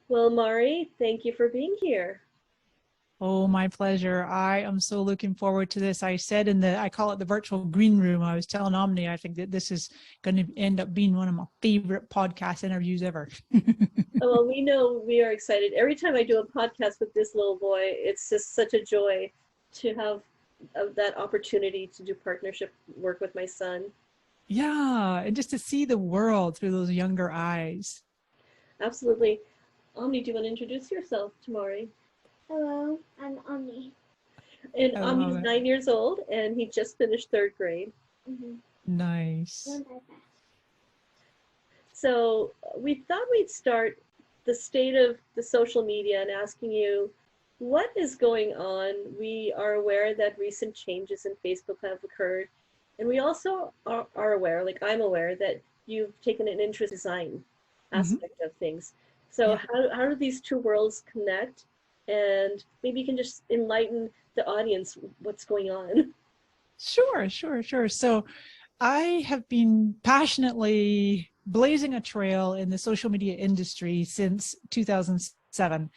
Well, Mari, thank you for being here. Oh, my pleasure. I am so looking forward to this. I said I call it the virtual green room. I was telling Omni, I think that this is going to end up being one of my favorite podcast interviews ever. Oh, well, we know we are excited. Every time I do a podcast with this little boy, it's just such a joy to have that opportunity to do partnership work with my son. Yeah, and just to see the world through those younger eyes. Absolutely. Omni, do you want to introduce yourself to Mari? Hello, I'm Omni. And I love Omni's it. 9 years old, and he just finished third grade. Mm-hmm. Nice. Going by fast. So we thought we'd start the state of the social media and asking you what is going on. We are aware that recent changes in Facebook have occurred, and we also are aware, like I'm aware, that you've taken an interest in design Hmm. aspect of things. So Yeah. how do these two worlds connect? And maybe you can just enlighten the audience what's going on. Sure. So I have been passionately blazing a trail in the social media industry since 2007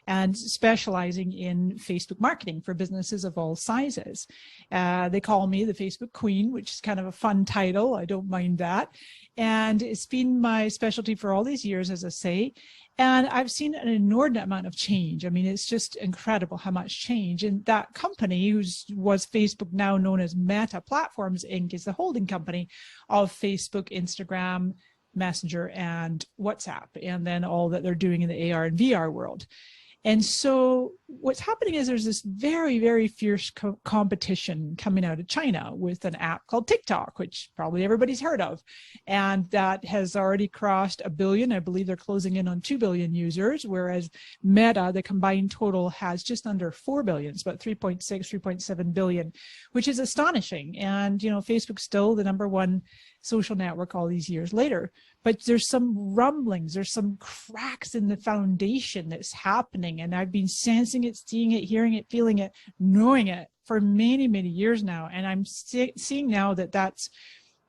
and specializing in Facebook marketing for businesses of all sizes. They call me the Facebook Queen, which is kind of a fun title. I don't mind that. And it's been my specialty for all these years, as I say. And I've seen an inordinate amount of change. I mean, it's just incredible how much change. And that company, was Facebook, now known as Meta Platforms Inc., is the holding company of Facebook, Instagram, Messenger, and WhatsApp, and then all that they're doing in the AR and VR world. And so what's happening is there's this very, very fierce competition coming out of China with an app called TikTok, which probably everybody's heard of. And that has already crossed 1 billion. I believe they're closing in on 2 billion users, whereas Meta, the combined total, has just under 4 billion. It's about 3.6, 3.7 billion, which is astonishing. And, Facebook's still the #1 social network all these years later. But there's some rumblings, there's some cracks in the foundation that's happening. And I've been sensing it, seeing it, hearing it, feeling it, knowing it for many, many years now. And I'm seeing now that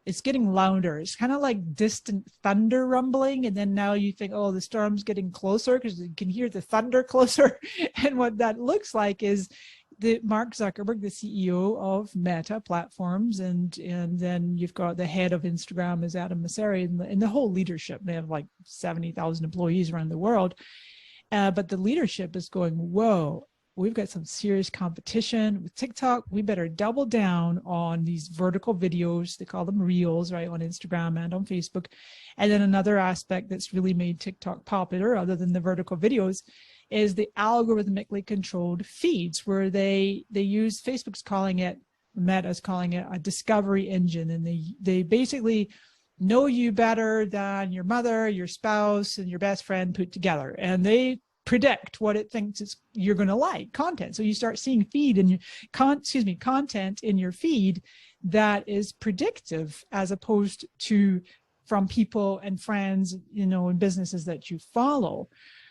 it's getting louder. It's kind of like distant thunder rumbling. And then now you think, oh, the storm's getting closer because you can hear the thunder closer. And what that looks like is the Mark Zuckerberg, the CEO of Meta Platforms, and then you've got the head of Instagram is Adam Mosseri, and the whole leadership. They have like 70,000 employees around the world, but the leadership is going, whoa, we've got some serious competition with TikTok. We better double down on these vertical videos. They call them reels, right, on Instagram and on Facebook. And then another aspect that's really made TikTok popular, other than the vertical videos, is the algorithmically controlled feeds, where they use, Facebook's calling it, Meta's calling it, a discovery engine. And they basically know you better than your mother, your spouse, and your best friend put together. And they predict what it thinks you're going to like, content. So you start seeing content in your feed that is predictive, as opposed to from people and friends, and businesses that you follow.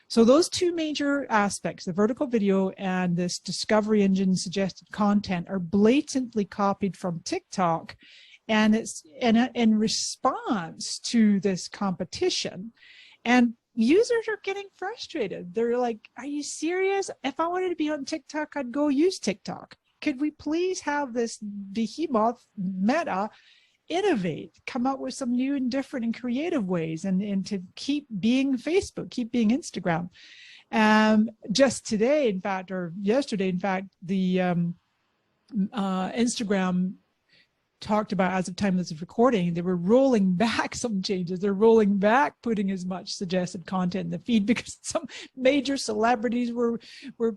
So those two major aspects, the vertical video and this discovery engine suggested content, are blatantly copied from TikTok. And it's in response to this competition. And users are getting frustrated. They're like, are you serious? If I wanted to be on TikTok, I'd go use TikTok. Could we please have this behemoth Meta innovate, come up with some new and different and creative ways, and to keep being Facebook, keep being Instagram. Just today, in fact, or yesterday, in fact, the Instagram talked about, as of time of this recording, they were rolling back some changes. They're rolling back putting as much suggested content in the feed because some major celebrities were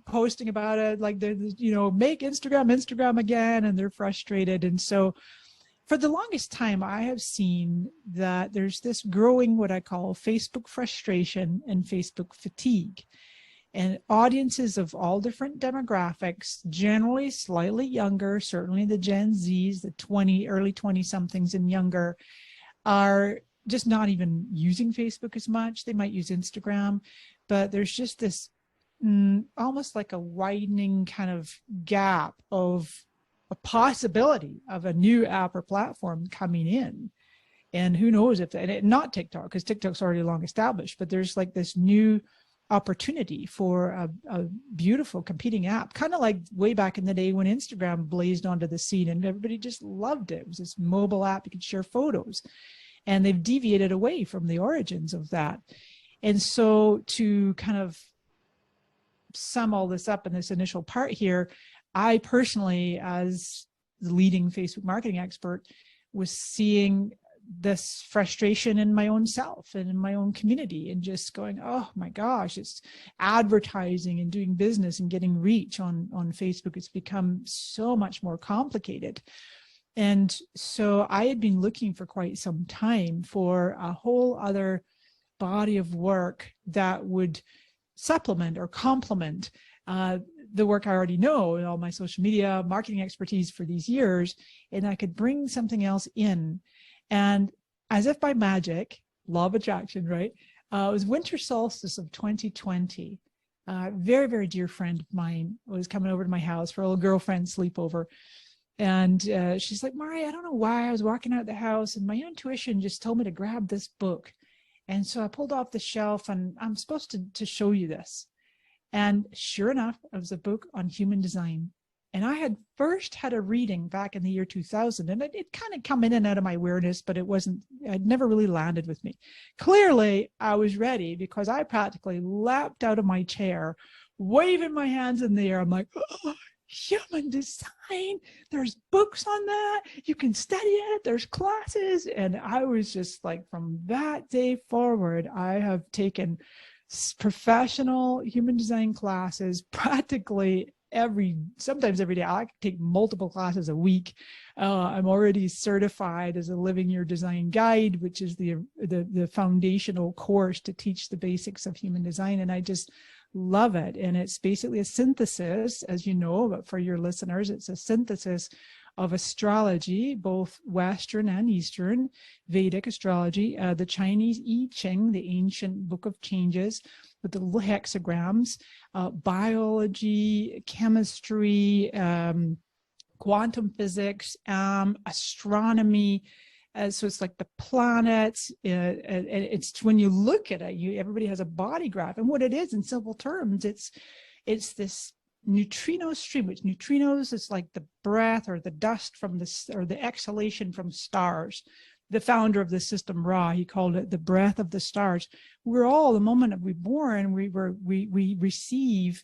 posting about it, like they're, make Instagram again, and they're frustrated. And so for the longest time, I have seen that there's this growing, what I call Facebook frustration and Facebook fatigue. And audiences of all different demographics, generally slightly younger, certainly the Gen Zs, the early 20 somethings and younger, are just not even using Facebook as much. They might use Instagram, but there's just this almost like a widening kind of gap of a possibility of a new app or platform coming in. And who knows if that, and not TikTok, because TikTok's already long established, but there's like this new opportunity for a beautiful competing app, kind of like way back in the day when Instagram blazed onto the scene and everybody just loved it. It was this mobile app, you could share photos, and they've deviated away from the origins of that. And so to kind of sum all this up in this initial part here, I personally, as the leading Facebook marketing expert, was seeing this frustration in my own self and in my own community, and just going, oh my gosh, it's advertising and doing business and getting reach on Facebook. It's become so much more complicated. And so I had been looking for quite some time for a whole other body of work that would supplement or complement the work I already know and all my social media marketing expertise for these years, and I could bring something else in. And as if by magic, law of attraction, right? It was winter solstice of 2020. Very, very dear friend of mine was coming over to my house for a little girlfriend sleepover. And she's like, Mari, I don't know why I was walking out the house and my intuition just told me to grab this book. And so I pulled off the shelf, and I'm supposed to show you this. And sure enough, it was a book on human design. And I had first had a reading back in the year 2000, and it kind of come in and out of my awareness, but it never really landed with me. Clearly, I was ready, because I practically leapt out of my chair, waving my hands in the air. I'm like, oh, human design, there's books on that, you can study it, there's classes. And I was just like, from that day forward, I have taken professional human design classes practically sometimes every day. I take multiple classes a week. I'm already certified as a Living Your Design Guide, which is the foundational course to teach the basics of human design. And I just love it. And it's basically a synthesis, as you know, but for your listeners, it's a synthesis of astrology, both Western and Eastern, Vedic astrology, the Chinese I Ching, the ancient book of changes, with the little hexagrams, biology, chemistry, quantum physics, astronomy. So it's like the planets. It's when you look at it, everybody has a body graph, and what it is in simple terms, it's this neutrino stream, which neutrinos is like the breath or the dust from or the exhalation from stars. The founder of the system, Ra, he called it the breath of the stars. We're all, the moment that we're born, we receive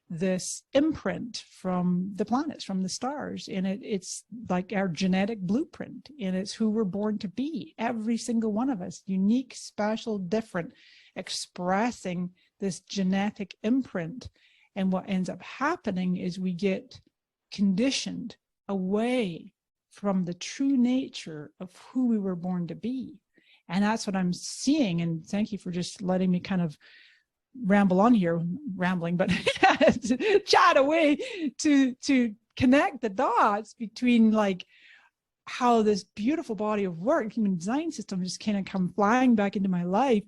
this imprint from the planets, from the stars, and it's like our genetic blueprint, and it's who we're born to be. Every single one of us, unique, special, different, expressing this genetic imprint. And what ends up happening is we get conditioned away from the true nature of who we were born to be. And that's what I'm seeing. And thank you for just letting me kind of ramble on here, rambling, but chat away to connect the dots between like how this beautiful body of work, human design system, just kind of come flying back into my life,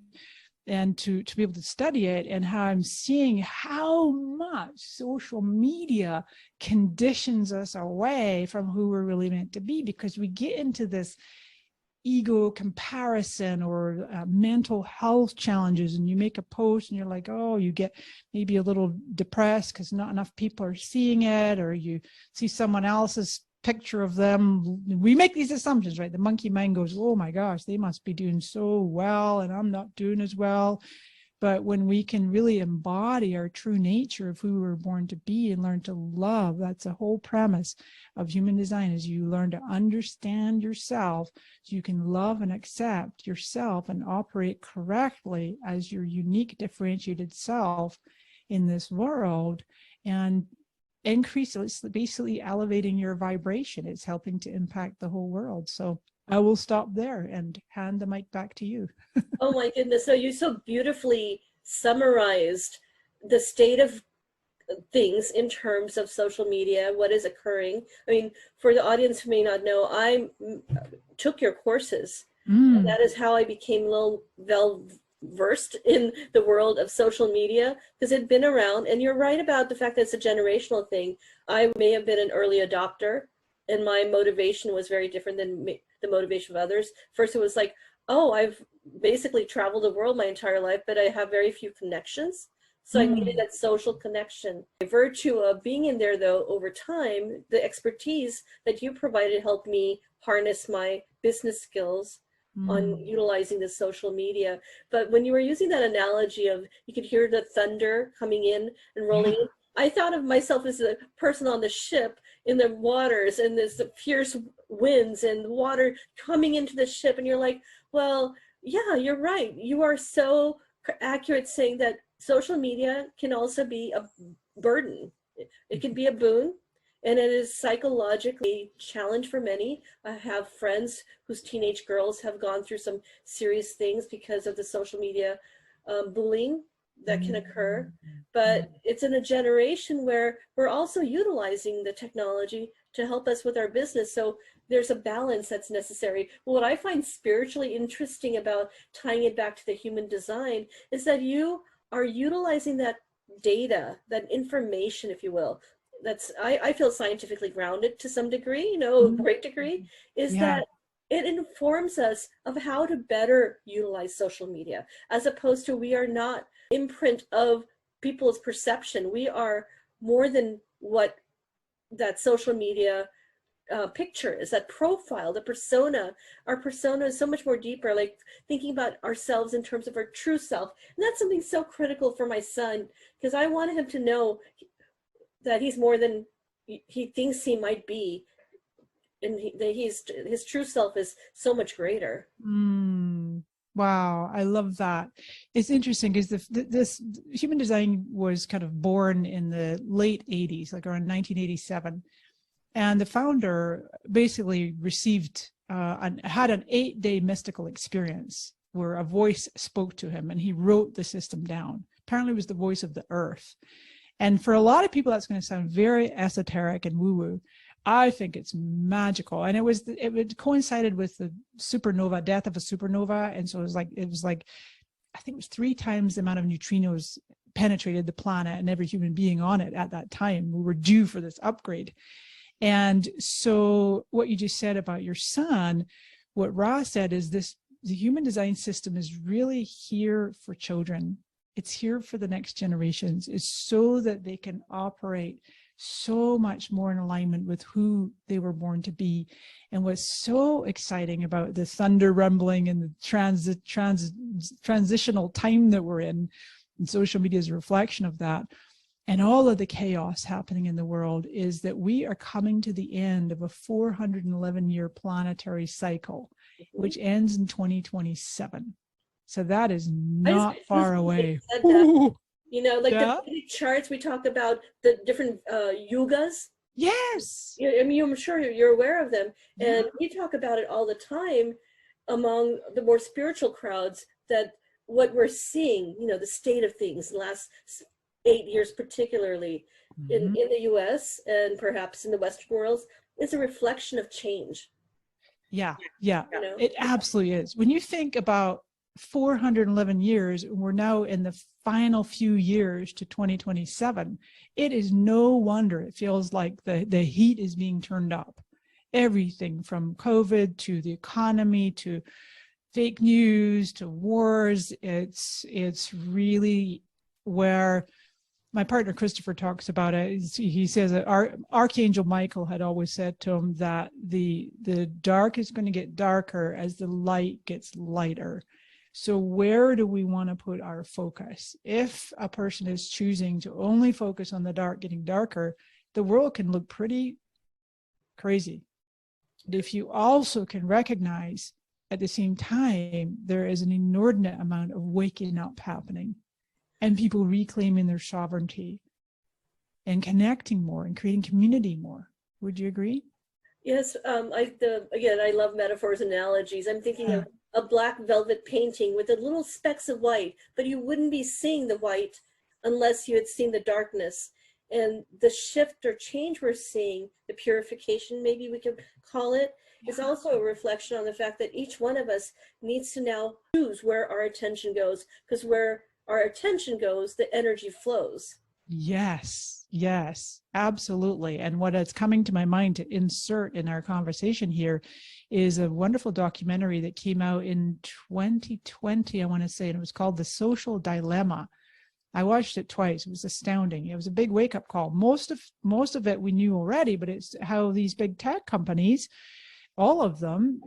and to be able to study it, and how I'm seeing how much social media conditions us away from who we're really meant to be, because we get into this ego comparison or mental health challenges, and you make a post and you're like, oh, you get maybe a little depressed because not enough people are seeing it, or you see someone else's picture of them. We make these assumptions, right? The monkey mind goes, oh my gosh, they must be doing so well and I'm not doing as well. But when we can really embody our true nature of who we were born to be and learn to love, that's the whole premise of human design, is you learn to understand yourself so you can love and accept yourself and operate correctly as your unique, differentiated self in this world, and increase, it's basically elevating your vibration. It's helping to impact the whole world. So I will stop there and hand the mic back to you. Oh my goodness. So you so beautifully summarized the state of things in terms of social media, what is occurring. I mean, for the audience who may not know, I took your courses. And that is how I became a little well versed in the world of social media, because it'd been around. And you're right about the fact that it's a generational thing. I may have been an early adopter, and my motivation was very different than the motivation of others. First, it was like, oh, I've basically traveled the world my entire life, but I have very few connections. So I needed that social connection. By virtue of being in there, though, over time, the expertise that you provided helped me harness my business skills on utilizing the social media. But when you were using that analogy of you could hear the thunder coming in and rolling in, I thought of myself as a person on the ship in the waters, and there's the fierce winds and the water coming into the ship. And you're like, well, yeah, you're right. You are so accurate saying that social media can also be a burden. It can be a boon, and it is psychologically a challenge for many. I have friends whose teenage girls have gone through some serious things because of the social media bullying that can occur. But it's in a generation where we're also utilizing the technology to help us with our business. So there's a balance that's necessary. What I find spiritually interesting about tying it back to the human design is that you are utilizing that data, that information, if you will, that's I feel scientifically grounded to some degree, a great degree, is that it informs us of how to better utilize social media, as opposed to we are not imprint of people's perception. We are more than what that social media picture is, that profile, the persona. Our persona is so much more deeper, like thinking about ourselves in terms of our true self. And that's something so critical for my son, because I want him to know that he's more than he thinks he might be, and his true self is so much greater. Wow, I love that. It's interesting because this human design was kind of born in the late 80s, like around 1987. And the founder basically received, had an 8-day mystical experience where a voice spoke to him and he wrote the system down. Apparently it was the voice of the earth. And for a lot of people, that's going to sound very esoteric and woo-woo. I think it's magical. And it coincided with the supernova, death of a supernova. And so it was like, I think it was 3 times the amount of neutrinos penetrated the planet and every human being on it at that time. We were due for this upgrade. And so what you just said about your son, what Ra said is the human design system is really here for children. It's here for the next generations. It's so that they can operate so much more in alignment with who they were born to be. And what's so exciting about the thunder rumbling and the transitional time that we're in, and social media is a reflection of that, and all of the chaos happening in the world, is that we are coming to the end of a 411-year planetary cycle, which ends in 2027. So that is not far away. Like the Vedic charts, we talk about the different yugas. Yes. I mean, I'm sure you're aware of them. And we talk about it all the time among the more spiritual crowds, that what we're seeing, the state of things the last 8 years, particularly in the US and perhaps in the Western world, is a reflection of change. Yeah. It absolutely is. When you think about 411 years, we're now in the final few years to 2027. It is no wonder it feels like the heat is being turned up. Everything from COVID to the economy to fake news to wars. It's really where my partner Christopher talks about it. He says that Archangel Michael had always said to him that the dark is going to get darker as the light gets lighter. So where do we want to put our focus? If a person is choosing to only focus on the dark getting darker, the world can look pretty crazy. But if you also can recognize at the same time, there is an inordinate amount of waking up happening and people reclaiming their sovereignty and connecting more and creating community more. Would you agree? Yes. I love metaphors and analogies. I'm thinking of a black velvet painting with the little specks of white, but you wouldn't be seeing the white unless you had seen the darkness. And the shift or change we're seeing, the purification, maybe we could call it, is also a reflection on the fact that each one of us needs to now choose where our attention goes, because where our attention goes, the energy flows. Yes, absolutely. And what is coming to my mind to insert in our conversation here is a wonderful documentary that came out in 2020, I want to say, and it was called The Social Dilemma. I watched it twice. It was astounding. It was a big wake-up call. Most of it we knew already, but it's how these big tech companies, all of them,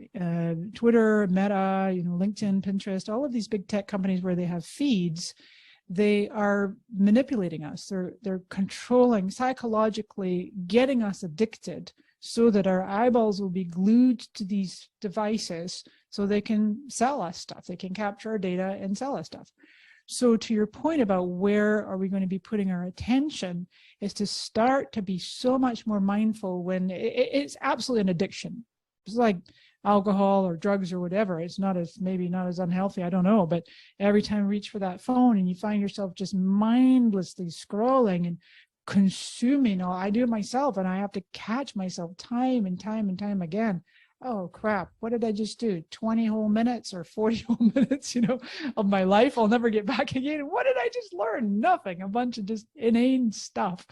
Twitter, Meta, LinkedIn, Pinterest, all of these big tech companies where they have feeds, they are manipulating us. They're controlling, psychologically getting us addicted so that our eyeballs will be glued to these devices so they can sell us stuff. They can capture our data and sell us stuff. So to your point about where are we going to be putting our attention is to start to be so much more mindful when it's absolutely an addiction. It's like alcohol or drugs or whatever. It's maybe not as unhealthy, I don't know, but every time you reach for that phone and you find yourself just mindlessly scrolling and consuming, I do it myself, and I have to catch myself time and time and time again. Oh crap, what did I just do? 20 whole minutes or 40 whole minutes, of my life I'll never get back again. What did I just learn? Nothing. A bunch of just inane stuff.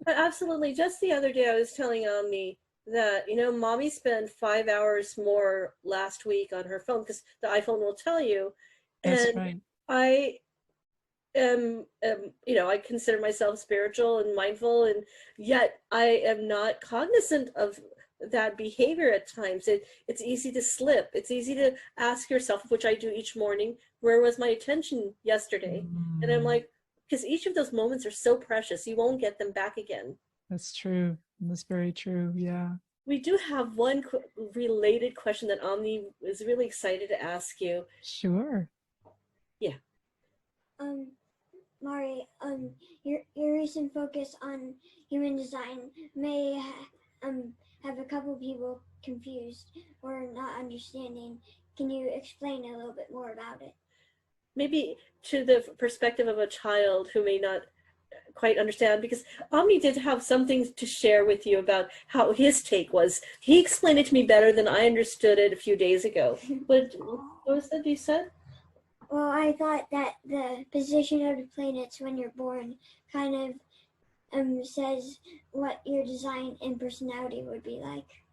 Absolutely. Just the other day I was telling Omni that, mommy spent 5 hours more last week on her phone, because the iPhone will tell you. That's and right. I am, I consider myself spiritual and mindful, and yet I am not cognizant of that behavior at times. It's easy to slip. It's easy to ask yourself, which I do each morning, where was my attention yesterday? And I'm like, because each of those moments are so precious, you won't get them back again. That's true. That's very true. Yeah. We do have one related question that Omni is really excited to ask you. Sure. Yeah. Mari, your recent focus on human design may have a couple people confused or not understanding. Can you explain a little bit more about it? Maybe to the perspective of a child who may not quite understand, because Omni did have something to share with you about how his take was. He explained it to me better than I understood it a few days ago. What was that you said? Well, I thought that the position of the planets when you're born kind of says what your design and personality would be like.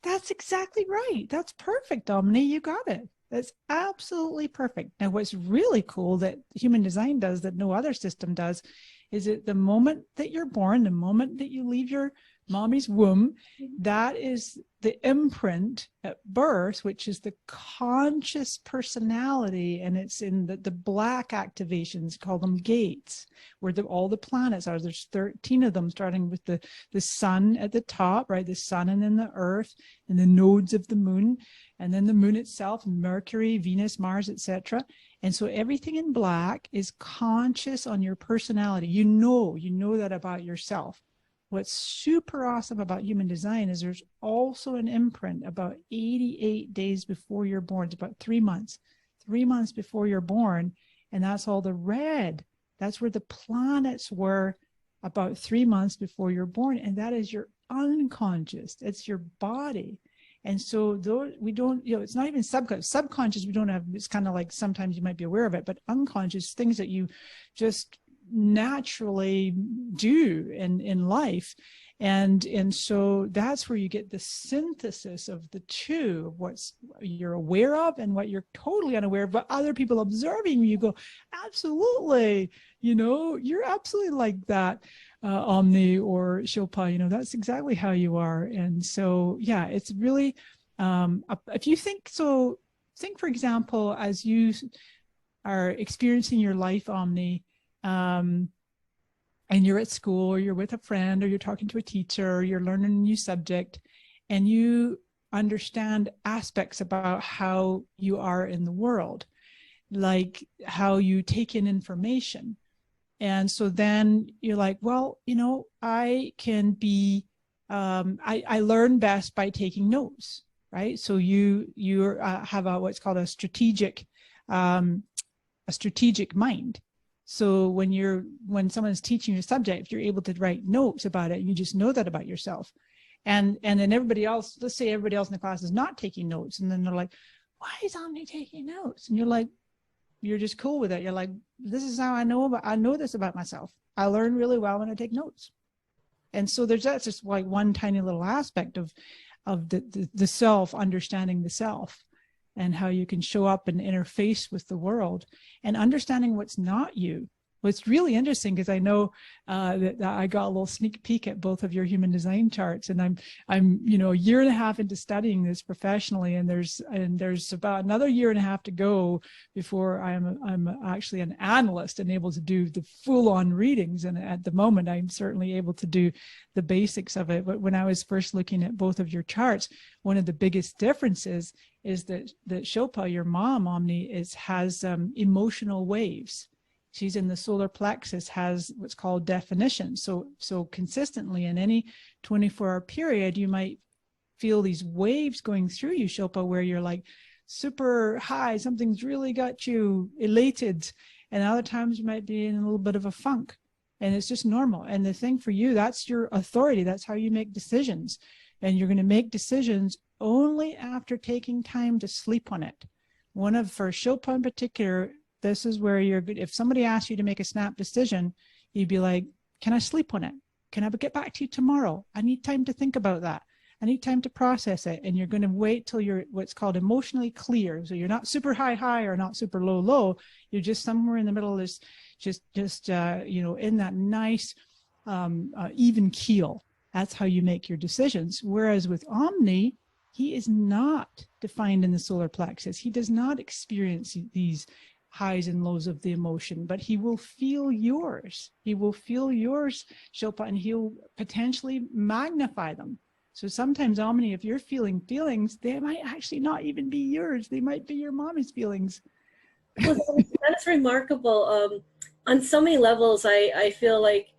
That's exactly right. That's perfect, Omni. You got it. That's absolutely perfect. Now, what's really cool that human design does that no other system does is that the moment that you're born, the moment that you leave your mommy's womb, that is the imprint at birth, which is the conscious personality, and it's in the black activations, call them gates, where all the planets are. There's 13 of them, starting with the sun at the top, right? The sun, and then the earth, and the nodes of the moon, and then the moon itself, Mercury, Venus, Mars, etc. And so everything in black is conscious on your personality. You know that about yourself. What's super awesome about human design is there's also an imprint about 88 days before you're born. It's about 3 months before you're born. And that's all the red. That's where the planets were about 3 months before you're born. And that is your unconscious. It's your body. And so those, we don't, it's not even subconscious. Subconscious, we don't have, it's kind of like sometimes you might be aware of it, but unconscious, things that you just naturally do in life. And so that's where you get the synthesis of the two, of what you're aware of and what you're totally unaware of, but other people observing you go, absolutely, you're absolutely like that, Omni or Shilpa, that's exactly how you are. And so, yeah, it's really, if you think for example, as you are experiencing your life, Omni, and you're at school, or you're with a friend, or you're talking to a teacher, or you're learning a new subject, and you understand aspects about how you are in the world, like how you take in information. And so then you're like, well, I can be, I learn best by taking notes, right? So you have what's called a strategic mind. So when someone's teaching you a subject, you're able to write notes about it. You just know that about yourself. And then everybody else, let's say everybody else in the class is not taking notes. And then they're like, why is Omni taking notes? And you're like, you're just cool with it. You're like, this is how I know this about myself. I learn really well when I take notes. And so that's just like one tiny little aspect of the self, understanding the self, and how you can show up and interface with the world, and understanding what's not you. Well, it's really interesting because I know that I got a little sneak peek at both of your human design charts, and I'm a year and a half into studying this professionally, and there's about another year and a half to go before I'm actually an analyst and able to do the full-on readings. And at the moment, I'm certainly able to do the basics of it. But when I was first looking at both of your charts, one of the biggest differences is that Shilpa, your mom, Omni, has emotional waves. She's in the solar plexus, has what's called definition. So consistently in any 24-hour period, you might feel these waves going through you, Shilpa, where you're like super high, something's really got you elated. And other times you might be in a little bit of a funk, and it's just normal. And the thing for you, that's your authority. That's how you make decisions. And you're going to make decisions only after taking time to sleep on it. For Shilpa in particular, this is where you're good. If somebody asks you to make a snap decision, you'd be like, can I sleep on it? Can I get back to you tomorrow? I need time to think about that. I need time to process it. And you're going to wait till you're what's called emotionally clear. So you're not super high or not super low. You're just somewhere in the middle. Is just in that nice even keel. That's how you make your decisions. Whereas with Omni, he is not defined in the solar plexus. He does not experience these highs and lows of the emotion, but he will feel yours. He will feel yours, Shilpa, and he'll potentially magnify them. So sometimes, Omni, if you're feeling feelings, they might actually not even be yours. They might be your mommy's feelings. Well, that's remarkable. On so many levels, I feel like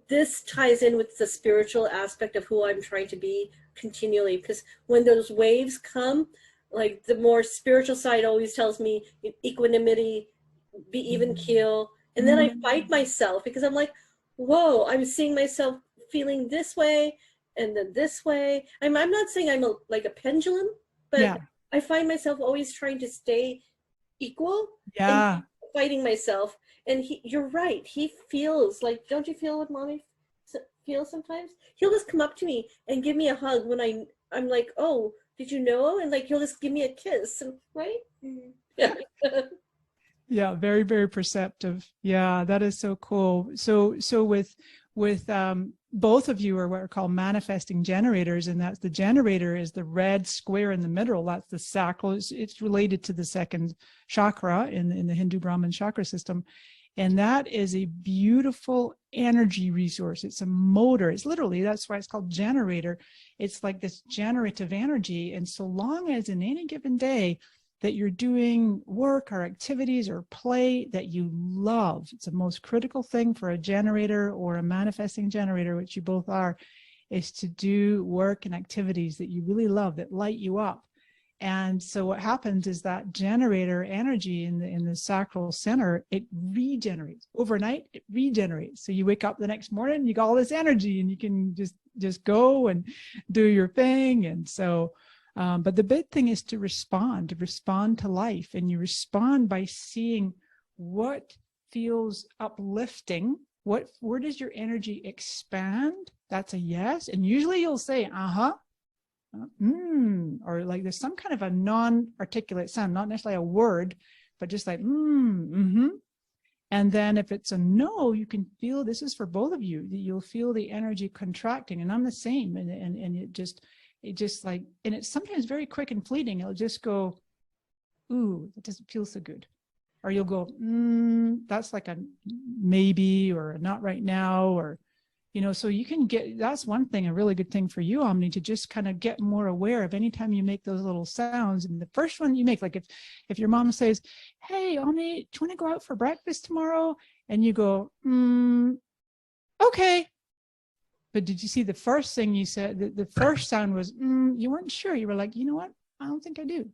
this ties in with the spiritual aspect of who I'm trying to be continually, because when those waves come, like the more spiritual side always tells me equanimity, be even keel. And then I fight myself because I'm like, whoa, I'm seeing myself feeling this way and then this way. I'm not saying I'm like a pendulum, but yeah. I find myself always trying to stay equal. Yeah. And fighting myself. And you're right. He feels like, don't you feel what mommy feels sometimes? He'll just come up to me and give me a hug when I'm like, oh, did you know? And like, he'll just give me a kiss, right? Mm-hmm. Yeah. Yeah, very, very perceptive. Yeah, that is so cool. So with both of you are what are called manifesting generators, and that's the generator is the red square in the middle. That's the sacral. It's related to the second chakra in the Hindu Brahmin chakra system. And that is a beautiful energy resource. It's a motor. It's literally, that's why it's called generator. It's like this generative energy. And so long as in any given day that you're doing work or activities or play that you love, it's the most critical thing for a generator or a manifesting generator, which you both are, is to do work and activities that you really love, that light you up. And so what happens is that generator energy in the sacral center, it regenerates. Overnight, it regenerates. So you wake up the next morning, you got all this energy and you can just go and do your thing. And so, but the big thing is to respond to life. And you respond by seeing what feels uplifting. Where does your energy expand? That's a yes. And usually you'll say, uh-huh. Or like there's some kind of a non-articulate sound, not necessarily a word, but just like mm-hmm. And then if it's a no, you can feel, this is for both of you, you'll feel the energy contracting. And I'm the same, and it just like, and it's sometimes very quick and fleeting. It'll just go, ooh, it doesn't feel so good. Or you'll go, that's like a maybe, or not right now, or so you can get, that's one thing, a really good thing for you, Omni, to just kind of get more aware of anytime you make those little sounds. And the first one you make, like if your mom says, hey, Omni, do you want to go out for breakfast tomorrow? And you go, okay. But did you see the first thing you said, the first sound was, you weren't sure. You were like, you know what? I don't think I do.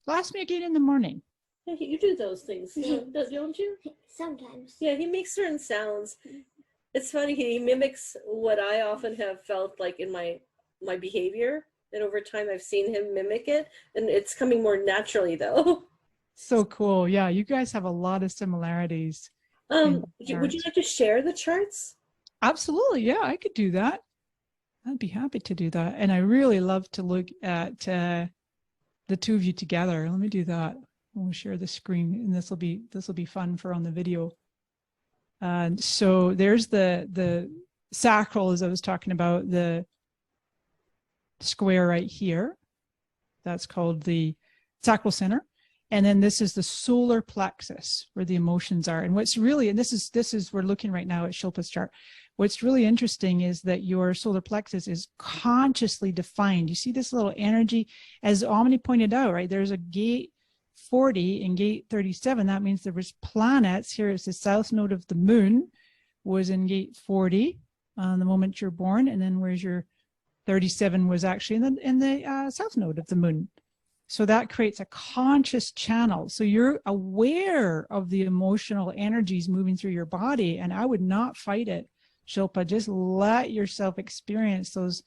So ask me again in the morning. Yeah, you do those things, don't you? Sometimes. Yeah, he makes certain sounds. It's funny, he mimics what I often have felt like in my behavior. And over time, I've seen him mimic it. And it's coming more naturally, though. So cool. Yeah, you guys have a lot of similarities. Would you like to share the charts? Absolutely. Yeah, I could do that. I'd be happy to do that. And I really love to look at the two of you together. Let me do that. We'll share the screen, and this will be fun for on the video. And so there's the sacral, as I was talking about, the square right here. That's called the sacral center. And then this is the solar plexus, where the emotions are. And what's really, and this is we're looking right now at Shilpa's chart. What's really interesting is that your solar plexus is consciously defined. You see this little energy, as Omni pointed out, right? There's a gate 40 and gate 37. That means there was planets. Here is the south node of the moon was in gate 40 on the moment you're born. And then where's your 37 was actually in the south node of the moon. So that creates a conscious channel. So you're aware of the emotional energies moving through your body, and I would not fight it, Shilpa. Just let yourself experience those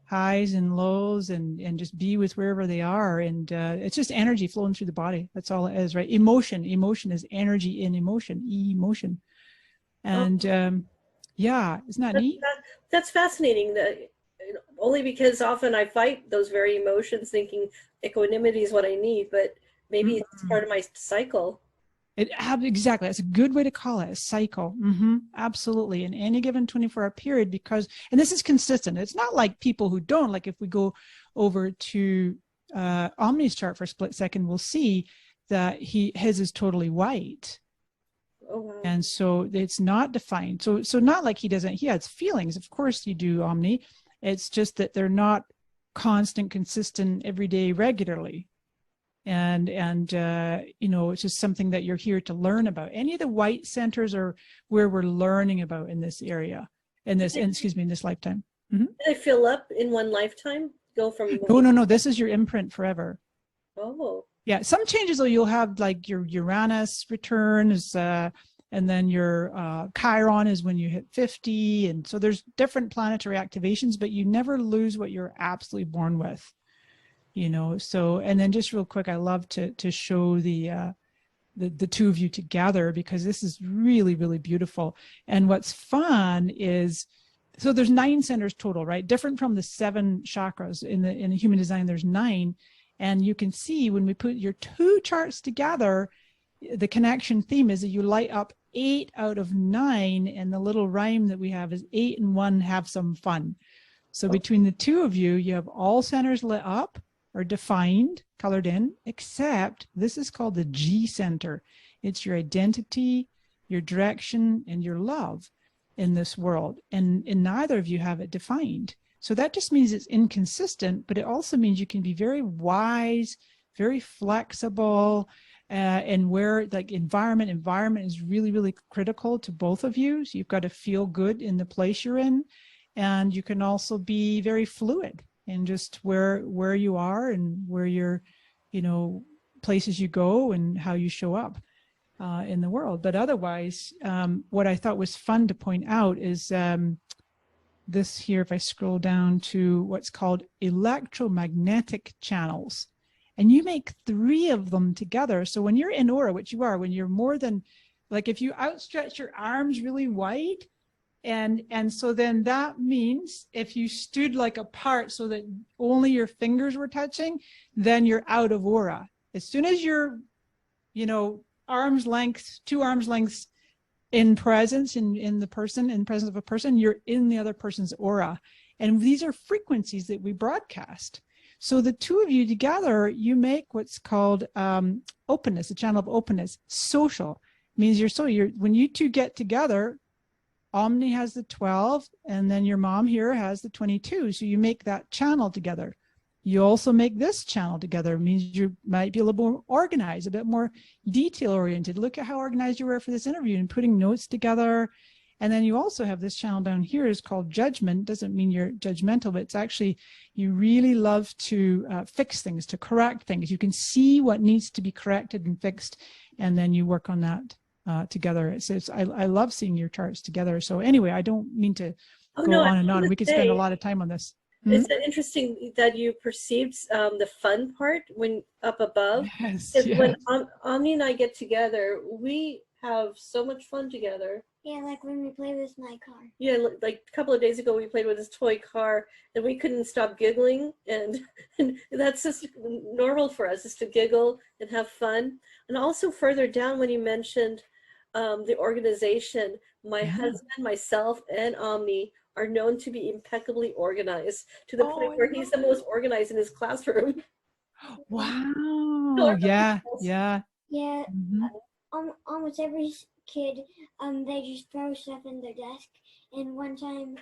highs and lows, and just be with wherever they are. And it's just energy flowing through the body. That's all it is, right? Emotion is energy in emotion, emotion. And yeah, isn't that neat? That's fascinating. Only because often I fight those very emotions thinking equanimity is what I need, but maybe it's part of my cycle. Exactly. That's a good way to call it, a cycle. Absolutely. In any given 24-hour period, because, and this is consistent. It's not like people who don't, like if we go over to Omni's chart for a split second, we'll see that his is totally white. Oh, wow. And so it's not defined. So not like he has feelings. Of course you do, Omni. It's just that they're not constant, consistent, every day, regularly. And you know, it's just something that you're here to learn about. Any of the white centers are where we're learning about in this area, in this lifetime. Did they fill up in one lifetime? Go from No. This is your imprint forever. Oh. Yeah, some changes though, you'll have like your Uranus returns, and then your Chiron is when you hit 50, and so there's different planetary activations, but you never lose what you're absolutely born with, you know. So, and then just real quick, I love to show the two of you together, because this is really, really beautiful. And what's fun is, so there's 9 centers total, right? Different from the 7 chakras in the human design. There's 9, and you can see when we put your 2 charts together, the connection theme is that you light up 8 out of 9, and the little rhyme that we have is 8 and 1 have some fun. So between the 2 of you, you have all centers lit up or defined, colored in, except this is called the G center. It's your identity, your direction, and your love in this world. And neither of you have it defined. So that just means it's inconsistent, but it also means you can be very wise, very flexible, and where like environment is really, really critical to both of you. So you've got to feel good in the place you're in, and you can also be very fluid in just where you are and where you're, you know, places you go and how you show up in the world. But otherwise, what I thought was fun to point out is this here, if I scroll down to what's called electromagnetic channels. And you make 3 of them together. So when you're in aura, which you are, when you're more than, like if you outstretch your arms really wide, and so then that means if you stood like apart so that only your fingers were touching, then you're out of aura. As soon as you're, you know, 2 arms lengths in presence, in presence of a person, you're in the other person's aura. And these are frequencies that we broadcast. So the 2 of you together, you make what's called openness, a channel of openness. Social means when you 2 get together, Omni has the 12, and then your mom here has the 22. So you make that channel together. You also make this channel together. It means you might be a little more organized, a bit more detail oriented. Look at how organized you were for this interview and putting notes together. And then you also have this channel down here is called judgment. Doesn't mean you're judgmental, but it's actually, you really love to fix things, to correct things. You can see what needs to be corrected and fixed, and then you work on that together. I love seeing your charts together. So anyway, I don't mean to go on and on. We could spend a lot of time on this. It's interesting that you perceived the fun part when up above. Yes, When Omni and I get together, we have so much fun together. Yeah, like when we play with my car. Yeah, like a couple of days ago, we played with this toy car, and we couldn't stop giggling, and that's just normal for us, is to giggle and have fun. And also further down, when you mentioned the organization, my Yeah. husband, myself, and Omni are known to be impeccably organized, to the point Oh, where he's the most organized in his classroom. wow. Yeah. Yeah. Yeah, Mhm. almost every kid, they just throw stuff in their desk. And one time,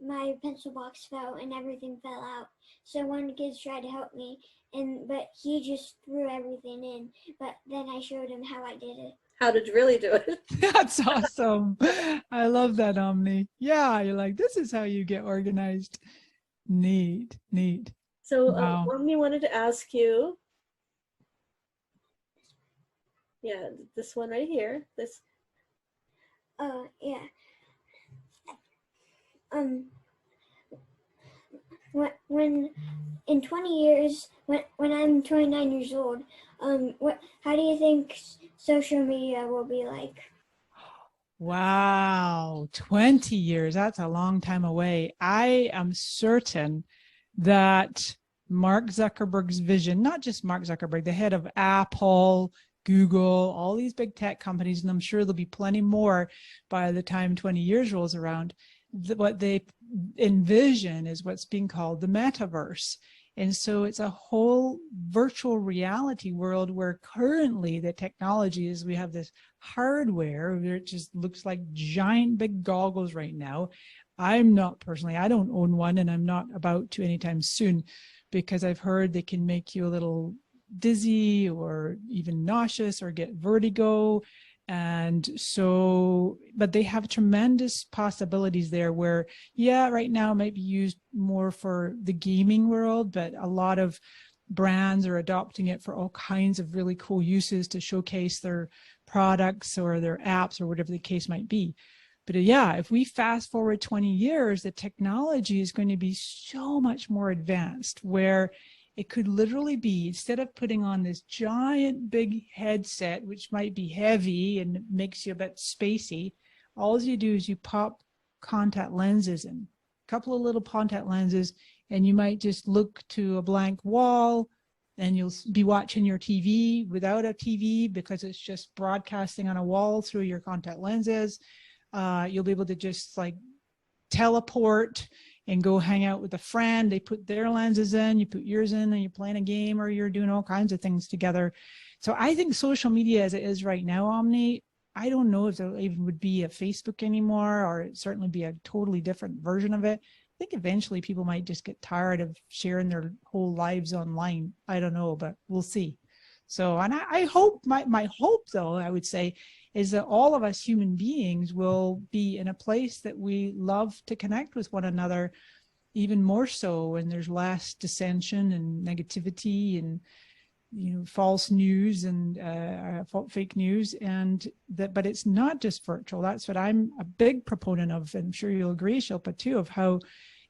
my pencil box fell and everything fell out. So one kid tried to help me, but he just threw everything in. But then I showed him how I did it. How did you really do it? That's awesome. I love that, Omni. Yeah, you're like, this is how you get organized. Neat, neat. So, Wow. Omni wanted to ask you, yeah, this one right here, this. Yeah. When in 20 years, when I'm 29 years old, how do you think social media will be like? Wow, 20 years. That's a long time away. I am certain that Mark Zuckerberg's vision, not just Mark Zuckerberg, the head of Apple, Google, all these big tech companies, and I'm sure there'll be plenty more by the time 20 years rolls around, what they envision is what's being called the metaverse. And so it's a whole virtual reality world where currently the technology is we have this hardware that just looks like giant big goggles right now. I'm not personally, I don't own one, and I'm not about to anytime soon, because I've heard they can make you a little dizzy or even nauseous or get vertigo. And so, but they have tremendous possibilities there where, yeah, right now it might be used more for the gaming world, but a lot of brands are adopting it for all kinds of really cool uses to showcase their products or their apps or whatever the case might be. But yeah, if we fast forward 20 years, the technology is going to be so much more advanced where it could literally be, instead of putting on this giant big headset, which might be heavy and makes you a bit spacey, all you do is you pop contact lenses in, a couple of little contact lenses, and you might just look to a blank wall, and you'll be watching your TV without a TV because it's just broadcasting on a wall through your contact lenses. You'll be able to just like teleport and go hang out with a friend. They put their lenses in, you put yours in, and you're playing a game or you're doing all kinds of things together. So I think social media as it is right now, Omni, I don't know if there even would be a Facebook anymore, or it'd certainly be a totally different version of it. I think eventually people might just get tired of sharing their whole lives online. I don't know, but we'll see. So, and I hope, my hope though, I would say, is that all of us human beings will be in a place that we love to connect with one another even more so when there's less dissension and negativity and false news and fake news, and that. But it's not just virtual. That's what I'm a big proponent of, and I'm sure you'll agree, Shilpa, too, of how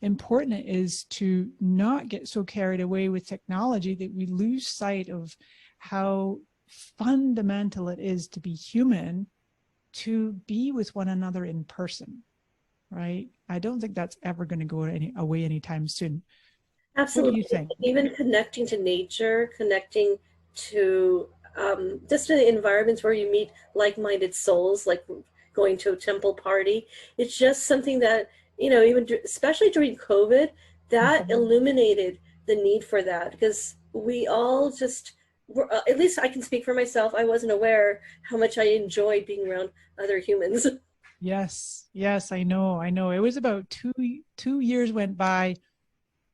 important it is to not get so carried away with technology that we lose sight of how fundamental it is to be human, to be with one another in person, right? I don't think that's ever going to go away anytime soon. Absolutely. What do you think? Even connecting to nature, connecting to just in environments where you meet like-minded souls, like going to a temple party. It's just something that, even especially during COVID, that illuminated the need for that, because we all just, at least I can speak for myself, I wasn't aware how much I enjoyed being around other humans. Yes, I know. It was about two years went by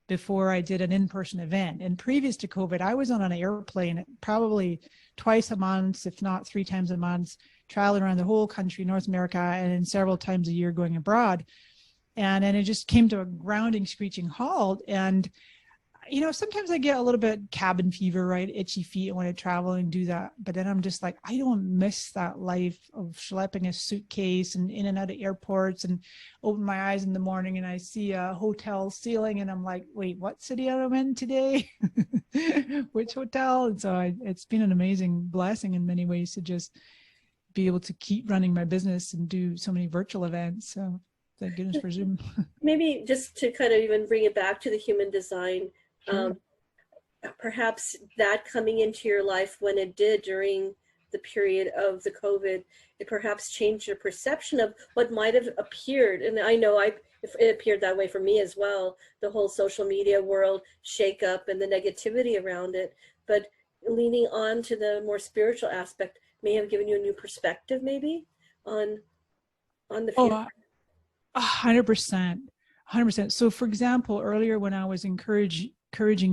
before I did an in-person event. And previous to COVID, I was on an airplane probably twice a month, if not 3 times a month, traveling around the whole country, North America, and then several times a year going abroad. And then it just came to a grounding, screeching halt. And sometimes I get a little bit cabin fever, right? Itchy feet when I travel and do that. But then I'm just like, I don't miss that life of schlepping a suitcase and in and out of airports, and open my eyes in the morning and I see a hotel ceiling and I'm like, wait, what city am I in today? Which hotel? And so it's been an amazing blessing in many ways to just be able to keep running my business and do so many virtual events. So thank goodness for Zoom. Maybe just to kind of even bring it back to the human design, Sure. perhaps that coming into your life when it did during the period of the COVID, it perhaps changed your perception of what might have appeared. And I know it appeared that way for me as well, the whole social media world shake up and the negativity around it. But leaning on to the more spiritual aspect may have given you a new perspective maybe on the future. 100%. 100%. So for example, earlier when I was encouraging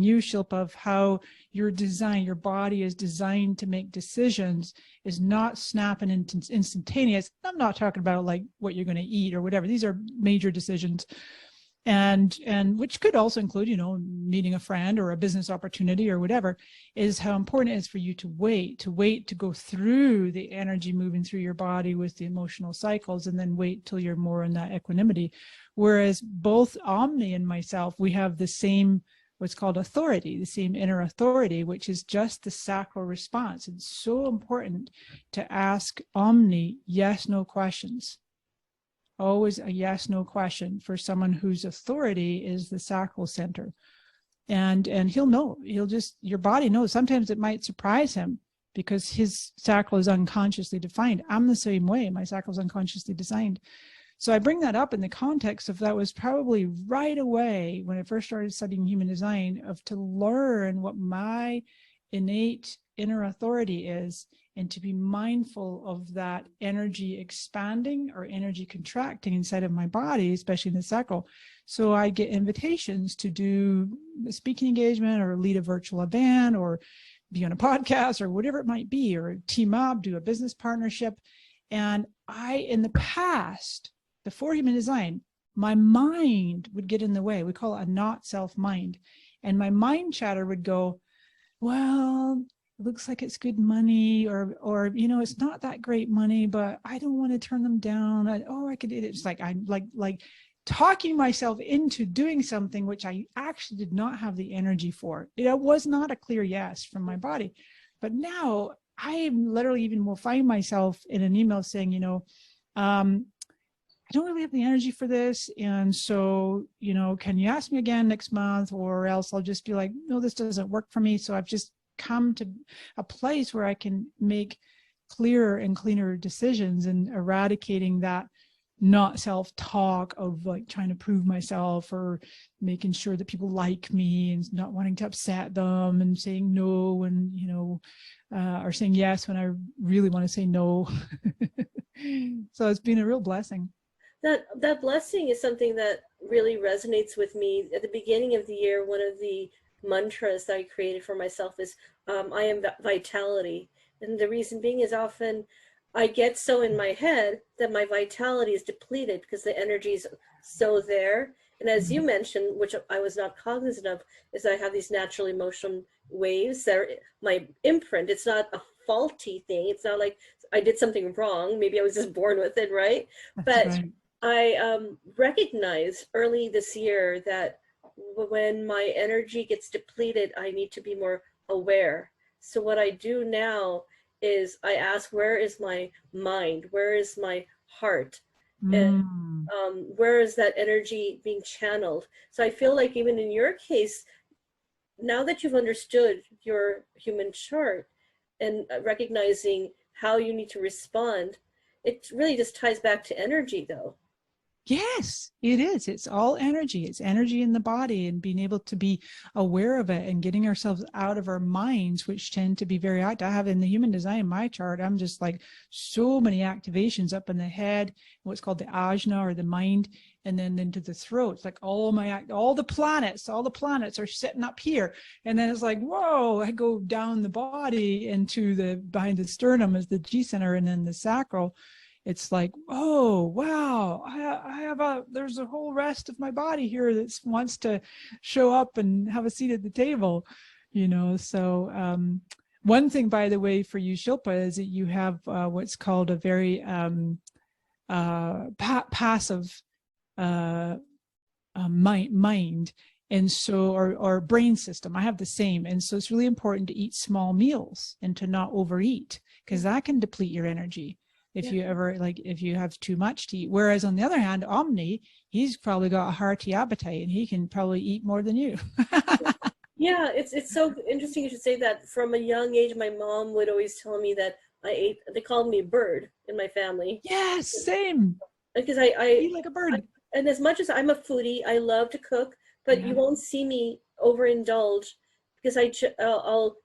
you, Shilpa, of how your design, your body is designed to make decisions, is not snapping instantaneous. I'm not talking about like what you're going to eat or whatever. These are major decisions. And which could also include, you know, meeting a friend or a business opportunity or whatever, is how important it is for you to wait to go through the energy moving through your body with the emotional cycles, and then wait till you're more in that equanimity. Whereas both Omni and myself, we have the same, what's called authority, the same inner authority, which is just the sacral response. It's so important to ask Omni yes, no questions. Always a yes, no question for someone whose authority is the sacral center. And he'll know, your body knows. Sometimes it might surprise him because his sacral is unconsciously defined. I'm the same way. My sacral is unconsciously designed. So I bring that up in the context of that was probably right away when I first started studying human design, of to learn what my innate inner authority is, and to be mindful of that energy expanding or energy contracting inside of my body, especially in the sacral. So I get invitations to do a speaking engagement or lead a virtual event or be on a podcast or whatever it might be, or team up, do a business partnership. And in the past, before human design, my mind would get in the way. We call it a not self mind. And my mind chatter would go, well, it looks like it's good money, or you know, it's not that great money, but I don't want to turn them down. I could. It's like I'm like talking myself into doing something which I actually did not have the energy for. It was not a clear yes from my body. But now I literally even will find myself in an email saying, you know, I don't really have the energy for this. And so, you know, can you ask me again next month, or else I'll just be like, no, this doesn't work for me. So I've just come to a place where I can make clearer and cleaner decisions, and eradicating that not self-talk of like trying to prove myself or making sure that people like me and not wanting to upset them, and saying no, and, you know, or saying yes when I really want to say no. So it's been a real blessing. That blessing is something that really resonates with me. At the beginning of the year, one of the mantras that I created for myself is I am vitality. And the reason being is often I get so in my head that my vitality is depleted because the energy is so there. And as you mentioned, which I was not cognizant of, is I have these natural emotion waves that are my imprint. It's not a faulty thing. It's not like I did something wrong. Maybe I was just born with it, right? That's But right. I recognized early this year that when my energy gets depleted, I need to be more aware. So what I do now is I ask, where is my mind? Where is my heart? And where is that energy being channeled? So I feel like even in your case, now that you've understood your human chart and recognizing how you need to respond, it really just ties back to energy though. Yes, it is. It's all energy. It's energy in the body, and being able to be aware of it and getting ourselves out of our minds, which tend to be very active. I have in the human design, my chart, I'm just like so many activations up in the head, what's called the ajna, or the mind, and then into the throat. It's like all the planets are sitting up here. And then it's like, whoa, I go down the body into behind the sternum is the G center, and then the sacral. It's like, oh, wow, there's a whole rest of my body here that wants to show up and have a seat at the table, you know. So one thing, by the way, for you, Shilpa, is that you have what's called a very passive mind. And so, or brain system, I have the same. And so it's really important to eat small meals and to not overeat, because that can deplete your energy. if you ever, like, if you have too much to eat. Whereas on the other hand, Omni, he's probably got a hearty appetite and he can probably eat more than you. Yeah, it's so interesting you should say that. From a young age, my mom would always tell me that I ate, they called me a bird in my family. Yes, same. Because Eat like a bird. and as much as I'm a foodie, I love to cook, but you won't see me overindulge because I'll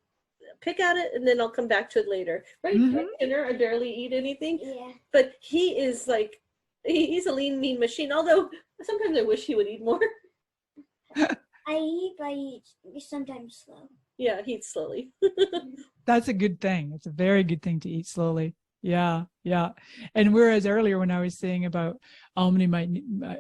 pick at it and then I'll come back to it later. Right? For dinner, I barely eat anything. Yeah. But he is like, he's a lean, mean machine. Although sometimes I wish he would eat more. I eat, but I eat sometimes slow. Yeah, he eats slowly. That's a good thing. It's a very good thing to eat slowly. Yeah, yeah. And whereas earlier when I was saying about Omni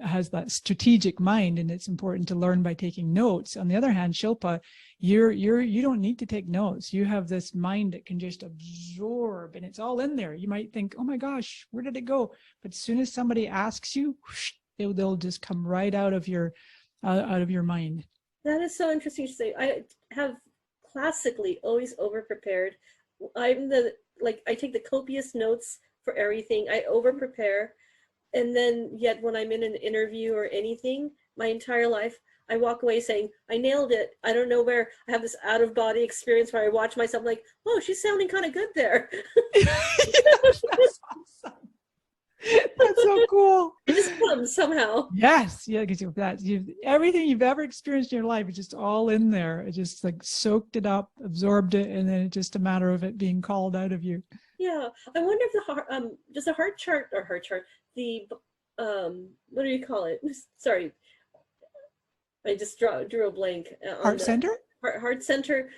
has that strategic mind and it's important to learn by taking notes. On the other hand, Shilpa, you don't need to take notes. You have this mind that can just absorb and it's all in there. You might think, oh my gosh, where did it go? But as soon as somebody asks you, whoosh, they'll just come right out of your mind. That is so interesting to say. I have classically always over-prepared. I take the copious notes for everything. I over-prepare. And then yet when I'm in an interview or anything, my entire life, I walk away saying, I nailed it. I don't know where. I have this out-of-body experience where I watch myself like, oh, she's sounding kind of good there. Yes, that's awesome. That's so cool. It just comes somehow. Yes, yeah, because everything you've ever experienced in your life is just all in there. It just like soaked it up, absorbed it, and then it's just a matter of it being called out of you. Yeah, I wonder if the heart, does a heart chart, the what do you call it? Sorry, I just drew a blank. Heart center? Heart center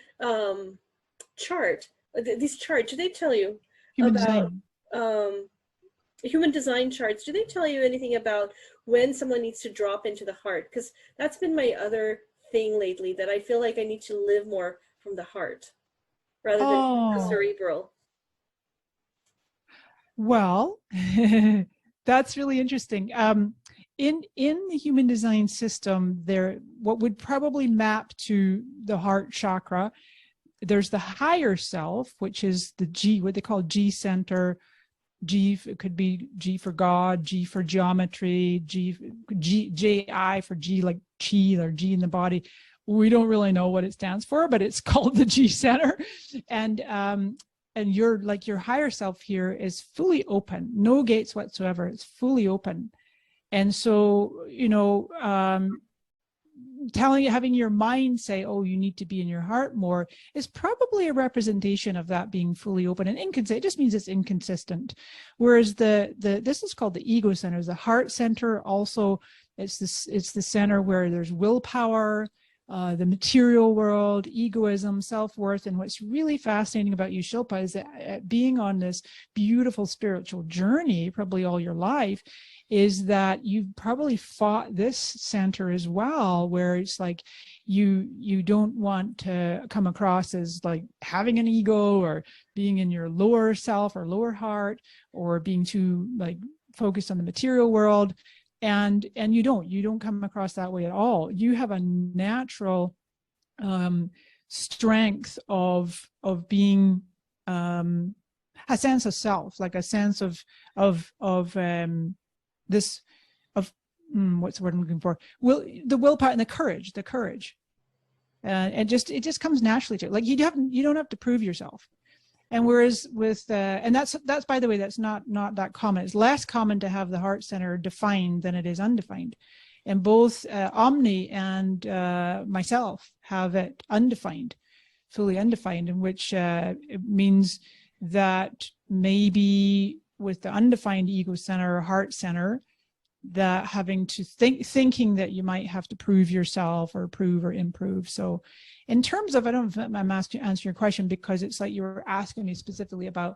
chart. These charts, do they tell you Human about design. Human design charts? Do they tell you anything about when someone needs to drop into the heart? Because that's been my other thing lately, that I feel like I need to live more from the heart rather than the cerebral. Well, that's really interesting. In the human design system, what would probably map to the heart chakra, there's the higher self, which is the G, what they call G center. G, it could be G for God, G for geometry, J-I for G like chi or G in the body. We don't really know what it stands for, but it's called the G center. And your higher self here is fully open, no gates whatsoever. It's fully open. And so, having your mind say, oh, you need to be in your heart more, is probably a representation of that being fully open and inconsistent. It just means it's inconsistent. Whereas this is called the ego center. The heart center also, it's the center where there's willpower, the material world, egoism, self-worth. And what's really fascinating about you, Shilpa, is that being on this beautiful spiritual journey, probably all your life, is that you've probably fought this center as well, where it's like you don't want to come across as like having an ego or being in your lower self or lower heart or being too like focused on the material world. And you don't come across that way at all. You have a natural strength of being a sense of self, like a sense of what's the word I'm looking for? The willpower and the courage. It just comes naturally to it. Like you don't have to prove yourself. And whereas with and that's by the way, that's not that common. It's less common to have the heart center defined than it is undefined. And both Omni and myself have it undefined, fully undefined, in which it means that maybe with the undefined ego center or heart center, that having to thinking that you might have to prove yourself or prove or improve. So in terms of, I don't know if I'm answering your question, because it's like you were asking me specifically about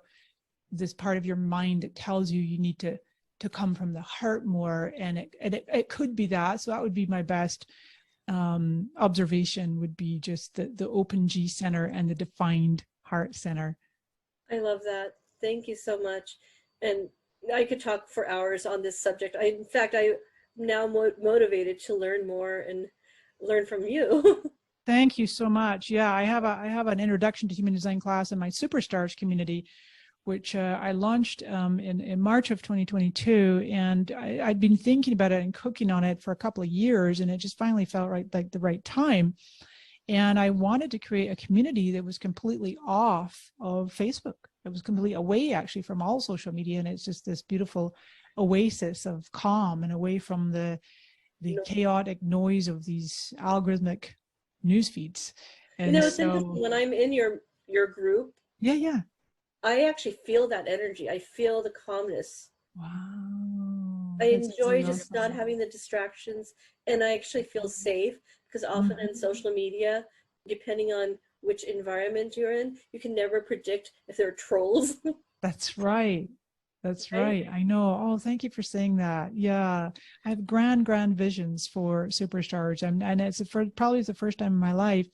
this part of your mind that tells you need to come from the heart more, and it could be that. So that would be my best observation, would be just the open G center and the defined heart center. I love that. Thank you so much. And I could talk for hours on this subject. In fact, I'm now motivated to learn more and learn from you. Thank you so much. Yeah, I have an introduction to human design class in my Superstars community, which I launched in March of 2022. And I'd been thinking about it and cooking on it for a couple of years, and it just finally felt like the right time. And I wanted to create a community that was completely off of Facebook. It was completely away actually from all social media. And it's just this beautiful oasis of calm and away from the chaotic noise of these algorithmic news feeds. And it's interesting, when I'm in your group, yeah, I actually feel that energy. I feel the calmness. Wow. I enjoy just not having the distractions, and I actually feel safe, because often in social media, depending on which environment you're in, you can never predict if there are trolls. That's right. That's right. I know. Oh, thank you for saying that. Yeah, I have grand visions for Supercharge, and it's probably the first time in my life,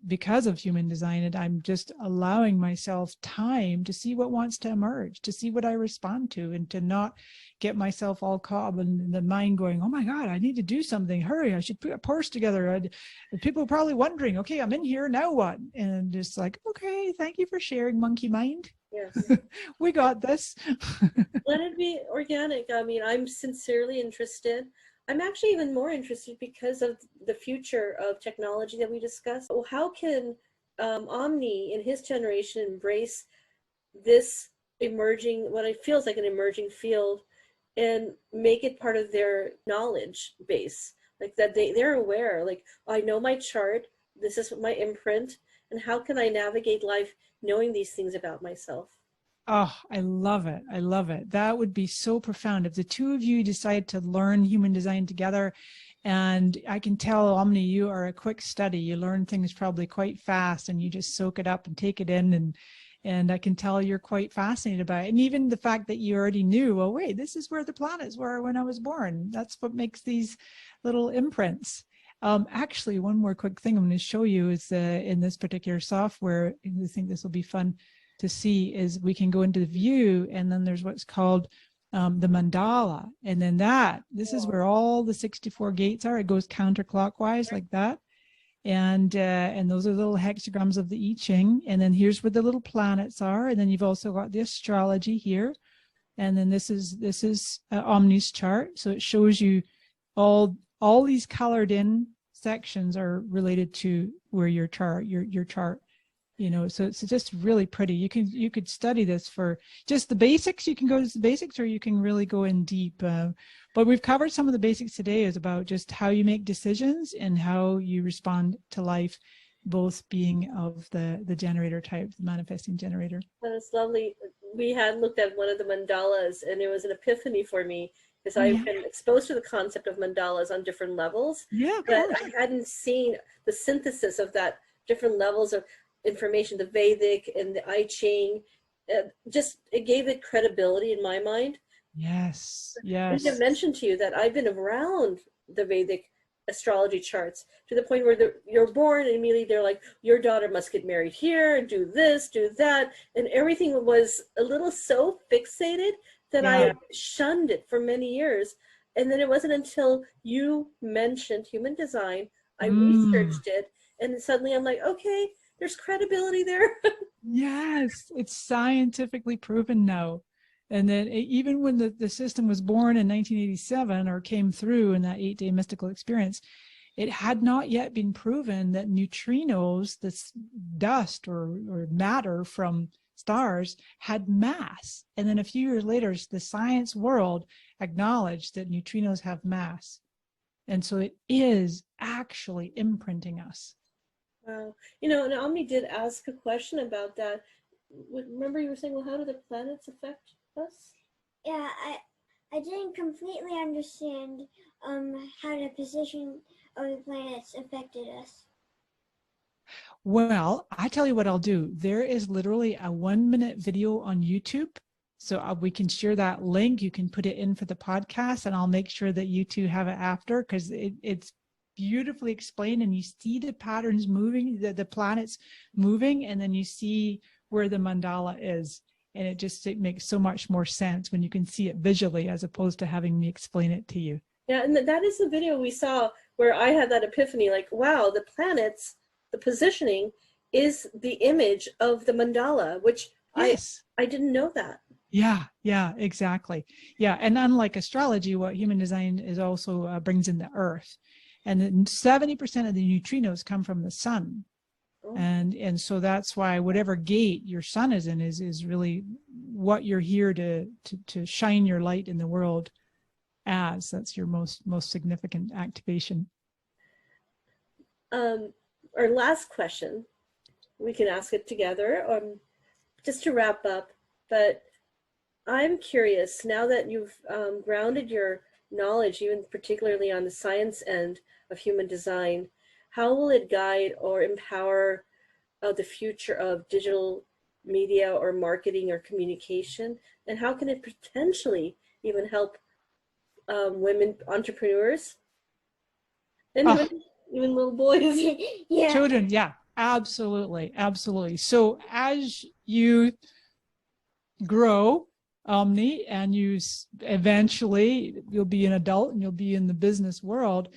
because of human design, and I'm just allowing myself time to see what wants to emerge, to see what I respond to, and to not get myself all caught up in the mind going, oh my God, I need to do something. Hurry, I should put a post together. People are probably wondering, okay, I'm in here, now what? And just like, okay, thank you for sharing, monkey mind. Yes. We got this. Let it be organic. I mean, I'm sincerely interested. I'm actually even more interested because of the future of technology that we discussed. Well, how can Omni in his generation embrace this emerging, what it feels like an emerging field, and make it part of their knowledge base? Like that they're aware, like, I know my chart, this is my imprint, and how can I navigate life knowing these things about myself? Oh, I love it. I love it. That would be so profound if the two of you decide to learn human design together. And I can tell, Omni, you are a quick study. You learn things probably quite fast, and you just soak it up and take it in. And I can tell you're quite fascinated by it. And even the fact that you already knew, oh, wait, this is where the planets were when I was born. That's what makes these little imprints. Actually, one more quick thing I'm going to show you is in this particular software, I think this will be fun to see, is we can go into the view, and then there's what's called the mandala. And then this is where all the 64 gates are. It goes counterclockwise like that. And those are little hexagrams of the I Ching. And then here's where the little planets are. And then you've also got the astrology here. And then this is Omni's chart. So it shows you all these colored in sections are related to where your chart, your chart. So it's just really pretty. You could study this for just the basics. You can go to the basics, or you can really go in deep. But we've covered some of the basics today, is about just how you make decisions and how you respond to life, both being of the generator type, the manifesting generator. That's lovely. We had looked at one of the mandalas, and it was an epiphany for me, because I've been exposed to the concept of mandalas on different levels. Yeah, but I hadn't seen the synthesis of that different levels of information, the Vedic and the I Ching. It gave it credibility in my mind. Yes. I should mention to you that I've been around the Vedic astrology charts to the point where you're born, and immediately they're like, your daughter must get married here, and do this, do that, and everything was a little so fixated that I shunned it for many years. And then it wasn't until you mentioned human design, I researched it, and suddenly I'm like, okay, there's credibility there. Yes, it's scientifically proven now. And then even when the system was born in 1987, or came through in that 8-day mystical experience, it had not yet been proven that neutrinos, this dust or matter from stars, had mass. And then a few years later, the science world acknowledged that neutrinos have mass. And so it is actually imprinting us. Wow. And Omni did ask a question about that. Remember you were saying, well, how do the planets affect us? Yeah, I didn't completely understand how the position of the planets affected us. Well, I tell you what I'll do. There is literally a 1-minute video on YouTube. So we can share that link. You can put it in for the podcast, and I'll make sure that you two have it after, because it's beautifully explained, and you see the patterns moving, the planets moving, and then you see where the mandala is. And it makes so much more sense when you can see it visually, as opposed to having me explain it to you. Yeah, and that is the video we saw where I had that epiphany, like, wow, the planets, the positioning is the image of the mandala, which Yes. I didn't know that. Yeah, exactly. Yeah, and unlike astrology, what human design is also brings in the earth. And then 70% of the neutrinos come from the sun. Oh. And so that's why whatever gate your sun is in is really what you're here to shine your light in the world as. That's your most significant activation. Our last question, we can ask it together, just to wrap up. But I'm curious, now that you've grounded your knowledge, even particularly on the science end of human design, how will it guide or empower the future of digital media or marketing or communication? And how can it potentially even help women entrepreneurs and Oh, even little boys? Yeah. children, yeah, absolutely, absolutely. So as you grow, Omni, and you eventually you'll be an adult and you'll be in the business world.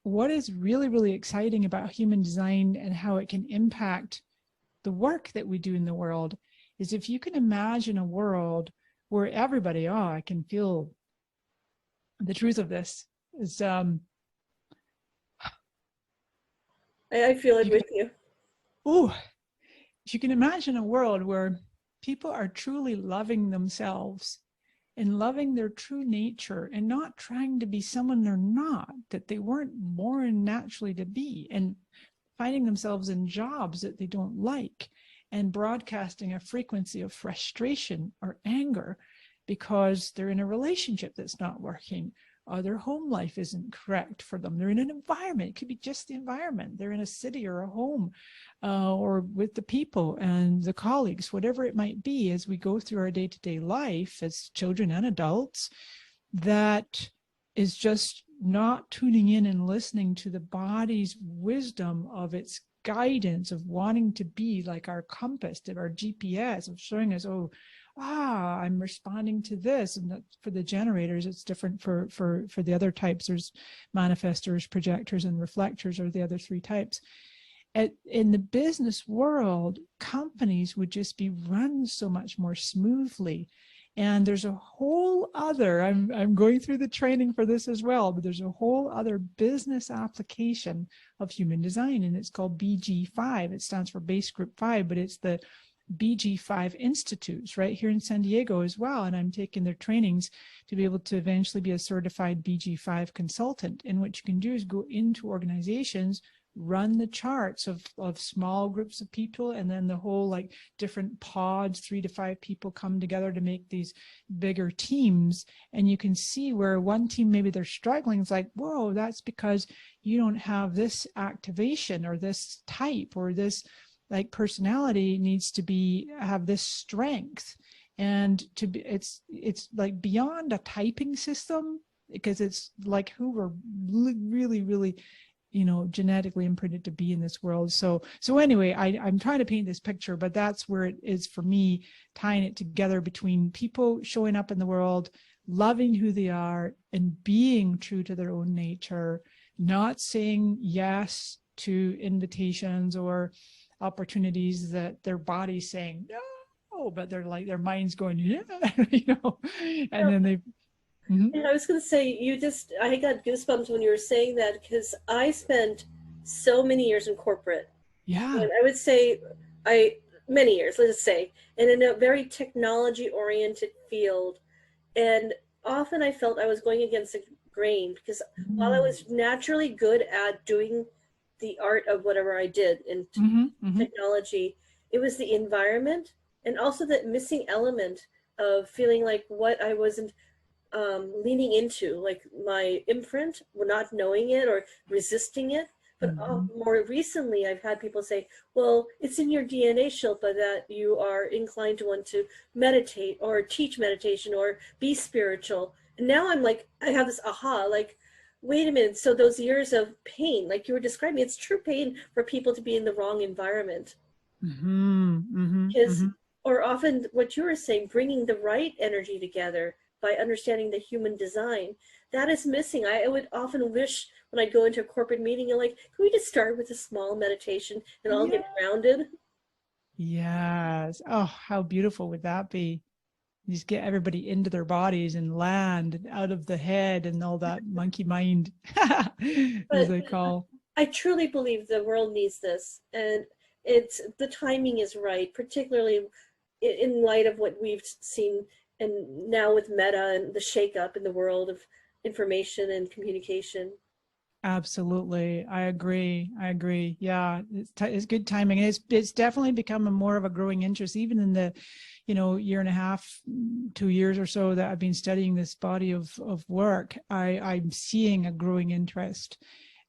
What is really, really exciting about human design and how it can impact the work that we do in the world is if you can imagine a world where everybody, I can feel the truth of this is I feel it with you. If you can imagine a world where people are truly loving themselves and loving their true nature and not trying to be someone they're not, that they weren't born naturally to be, and finding themselves in jobs that they don't like and broadcasting a frequency of frustration or anger because they're in a relationship that's not working, or their home life isn't correct for them. They're in an environment. It could be just the environment. They're in a city or a home, or with the people and the colleagues, whatever it might be, as we go through our day-to-day life as children and adults, that is just not tuning in and listening to the body's wisdom of its guidance of wanting to be like our compass, of our GPS, of showing us, I'm responding to this. And that for the generators, it's different for the other types. There's manifestors, projectors, and reflectors are the other three types. In the business world, companies would just be run so much more smoothly. And there's a whole other, I'm going through the training for this as well, but there's a whole other business application of human design, and it's called BG5. It stands for Base Group 5, but it's the BG5 Institutes right here in San Diego as well. And I'm taking their trainings to be able to eventually be a certified BG5 consultant. And what you can do is go into organizations, run the charts of small groups of people, and then the whole like different pods, 3 to 5 people come together to make these bigger teams. And you can see where one team, maybe they're struggling. It's like, whoa, that's because you don't have this activation or this type or this like personality needs to have this strength. And to be, it's like beyond a typing system, because it's like who we're really, really, genetically imprinted to be in this world. So anyway, I'm trying to paint this picture, but that's where it is for me, tying it together between people showing up in the world, loving who they are and being true to their own nature, not saying yes to invitations or opportunities that their body's saying no, but they're like, their mind's going, yeah, and then they. Mm-hmm. And I was going to say, I got goosebumps when you were saying that, because I spent so many years in corporate. Yeah. And I would say many years, let's say, and in a very technology-oriented field. And often I felt I was going against the grain, because while I was naturally good at doing the art of whatever I did in technology, it was the environment and also that missing element of feeling like what I wasn't leaning into, like my imprint, not knowing it or resisting it. But more recently, I've had people say, well, it's in your DNA, Shilpa, that you are inclined to want to meditate or teach meditation or be spiritual. And now I'm like, I have this aha, like, wait a minute. So those years of pain, like you were describing, it's true pain for people to be in the wrong environment. Or often what you were saying, bringing the right energy together by understanding the human design, that is missing. I would often wish when I go into a corporate meeting, you're like, can we just start with a small meditation and all get grounded? Yes. Oh, how beautiful would that be? You just get everybody into their bodies and land and out of the head and all that monkey mind, as But they call. I truly believe the world needs this, and it's the timing is right, particularly in light of what we've seen, and now with Meta and the shakeup in the world of information and communication. Absolutely. I agree. I agree. Yeah, it's good timing. And it's definitely become a more of a growing interest, even in the, year and a half, 2 years or so that I've been studying this body of work. I'm seeing a growing interest.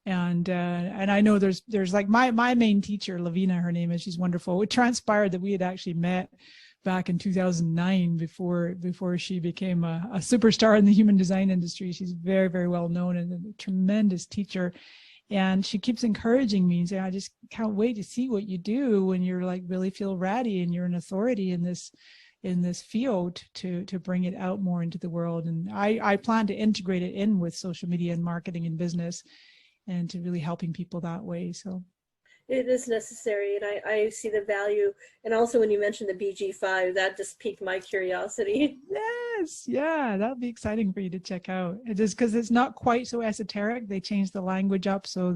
And I know there's like my main teacher, Lavina, her name is, she's wonderful. It transpired that we had actually met back in 2009 before she became a superstar in the human design industry. She's very, very well known and a tremendous teacher. And she keeps encouraging me and saying, I just can't wait to see what you do when you're like really feel ready and you're an authority in this field to bring it out more into the world. And I plan to integrate it in with social media and marketing and business and to really helping people that way. So It is necessary, and I see the value. And also, when you mentioned the BG5, that just piqued my curiosity. yes, yeah, that'll be exciting for you to check out. It is because it's not quite so esoteric. They changed the language up, so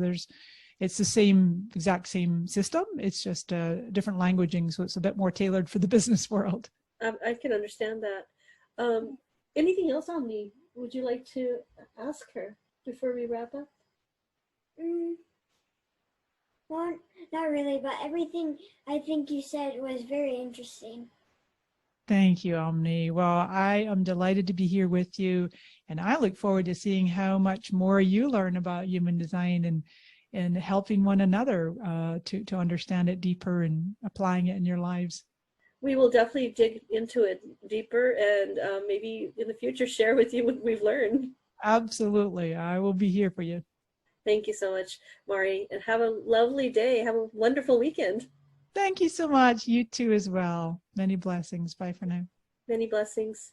it's the exact same system. It's just different languaging, so it's a bit more tailored for the business world. I can understand that. Anything else, Omni, would you like to ask her before we wrap up? Mm, well, not really, but everything I think you said was very interesting. Thank you, Omni. Well, I am delighted to be here with you, and I look forward to seeing how much more you learn about human design and helping one another to understand it deeper and applying it in your lives. We will definitely dig into it deeper, and maybe in the future share with you what we've learned. Absolutely. I will be here for you. Thank you so much, Mari, and have a lovely day. Have a wonderful weekend. Thank you so much. You too as well. Many blessings. Bye for now. Many blessings.